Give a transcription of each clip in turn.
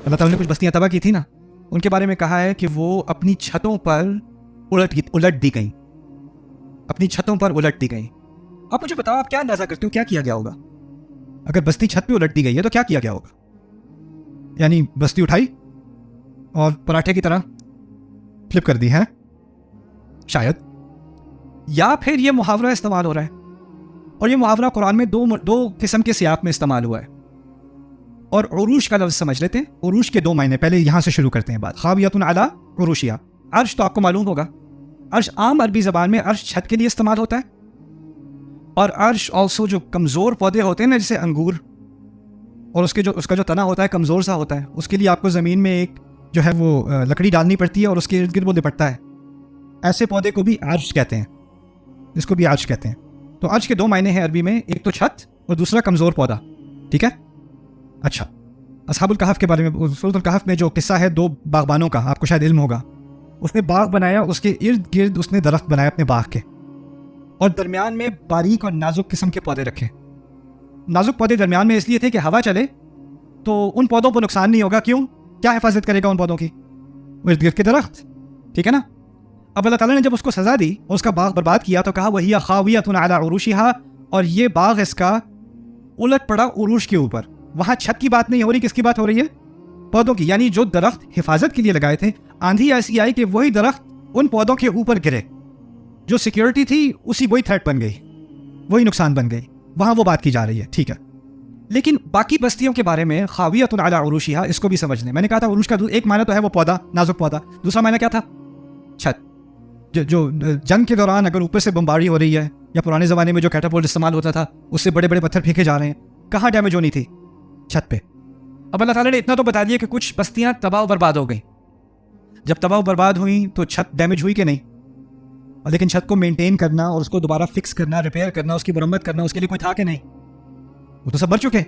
अल्लाह ताला ने कुछ बस्तियां तबाह की थी ना, उनके बारे में कहा है कि वो अपनी छतों पर उलट दी गई, अपनी छतों पर उलट दी गई। आप मुझे बताओ, आप क्या अंदाजा करते हो क्या किया गया होगा? अगर बस्ती छत पे उलट दी गई है तो क्या किया गया होगा? यानी बस्ती उठाई और पराठे की तरह फ्लिप कर दी है शायद, या फिर ये मुहावरा इस्तेमाल हो रहा है, और ये मुहावरा कुरान में दो किस्म के सियाक में इस्तेमाल हुआ है। और उरूश का लफ्ज समझ लेते हैं। उरूश के दो मायने, पहले यहां से शुरू करते हैं बात। खावियतुन अला उरूशिया, अर्श तो आपको मालूम होगा, अर्श आम अरबी जबान में अर्श छत के लिए इस्तेमाल होता है, और अर्श ऑल्सो जो कमज़ोर पौधे होते हैं ना, जैसे अंगूर, और उसका जो तना होता है कमज़ोर सा होता है, उसके लिए आपको ज़मीन में एक जो है वो लकड़ी डालनी पड़ती है और उसके इर्द गिर्द वो लिपटता है। ऐसे पौधे को भी अर्श कहते हैं, इसको भी अर्श कहते हैं। तो अर्श के दो मायने हैं अरबी में, एक तो छत और दूसरा कमज़ोर पौधा। ठीक है, अच्छा, असहाबुल कहफ के बारे में, सूरतुल कहफ में जो किस्सा है दो बागबानों का, आपको शायद इल्म होगा। उसने बाग बनाया, उसके इर्द गिर्द उसने दरख्त बनाए अपने बाग के, और दरमियान में बारीक और नाजुक किस्म के पौधे रखे। नाजुक पौधे दरमियान में इसलिए थे कि हवा चले तो उन पौधों को नुकसान नहीं होगा। क्यों? क्या हिफाजत करेगा उन पौधों की? इर्द गिर्द के दरख्त। ठीक है ना। अब अल्लाह ताला ने जब उसको सजा दी और उसका बाग बर्बाद किया तो कहा वहिया खावियतुन अला उरूशिहा, और ये बाग इसका उलट पड़ा उरूश के ऊपर। वहां छत की बात नहीं हो रही, किसकी बात हो रही है? पौधों की। यानी जो दरख्त हिफाजत के लिए लगाए थे, आंधी ऐसी आई कि वही दरख्त उन पौधों के ऊपर गिरे। जो सिक्योरिटी थी वही थ्रेट बन गई, वही नुकसान बन गई। वहां वो बात की जा रही है। ठीक है, लेकिन बाकी बस्तियों के बारे में खावियतुन अला उरूशिहा, इसको भी समझ लें। मैंने कहा था उरूश का एक मायना तो है वो पौधा, नाजुक पौधा, दूसरा मायना क्या था? छत। जो जंग के दौरान अगर ऊपर से बमबारी हो रही है, या पुराने ज़माने में जो कैटापोल्ट इस्तेमाल होता था उससे बड़े बड़े पत्थर फेंके जा रहे हैं, कहाँ डैमेज होनी थी? छत पे। अब अल्लाह ताला ने इतना तो बता दिया कि कुछ बस्तियां तबाह बर्बाद हो गई। जब तबाह बर्बाद हुई तो छत डैमेज हुई कि नहीं? और लेकिन छत को मेंटेन करना और उसको दोबारा फिक्स करना, रिपेयर करना, उसकी मरम्मत करना, उसके लिए कोई था कि नहीं? वो तो सब मर चुके।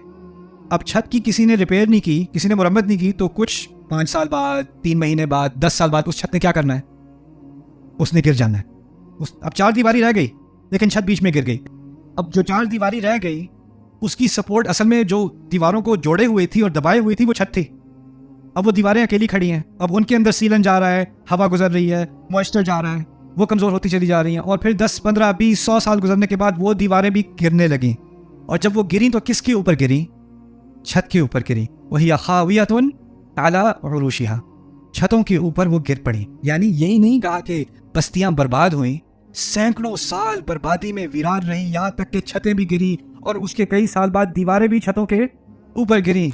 अब छत की किसी ने रिपेयर नहीं की, किसी ने मरम्मत नहीं की, तो कुछ 5 साल बाद, 3 महीने बाद, 10 साल बाद उस छत ने क्या करना है? उसने गिर जाना है। अब 4 दीवारी रह गई लेकिन छत बीच में गिर गई। अब जो 4 दीवारी रह गई उसकी सपोर्ट, असल में जो दीवारों को जोड़े हुए थी और दबाए हुई थी वो छत थी। अब वो दीवारें अकेली खड़ी हैं। अब उनके अंदर सीलन जा रहा है, हवा गुजर रही है, मॉइस्चर जा रहा है, वो कमज़ोर होती चली जा रही हैं। और फिर 10, 15, 20, 100 साल गुजरने के बाद वो दीवारें भी गिरने लगीं। और जब वो गिरी तो किसके ऊपर गिरी? छत के ऊपर गिरी। वही खावियतुन अला उरूशिहा, छतों के ऊपर वो गिर पड़ी। यानी यही नहीं कहा कि बस्तियां बर्बाद हुई, सैकड़ों साल बर्बादी में वीरान रही, यहाँ तक कि छतें भी गिरी और उसके कई साल बाद दीवारें भी छतों के ऊपर गिरी।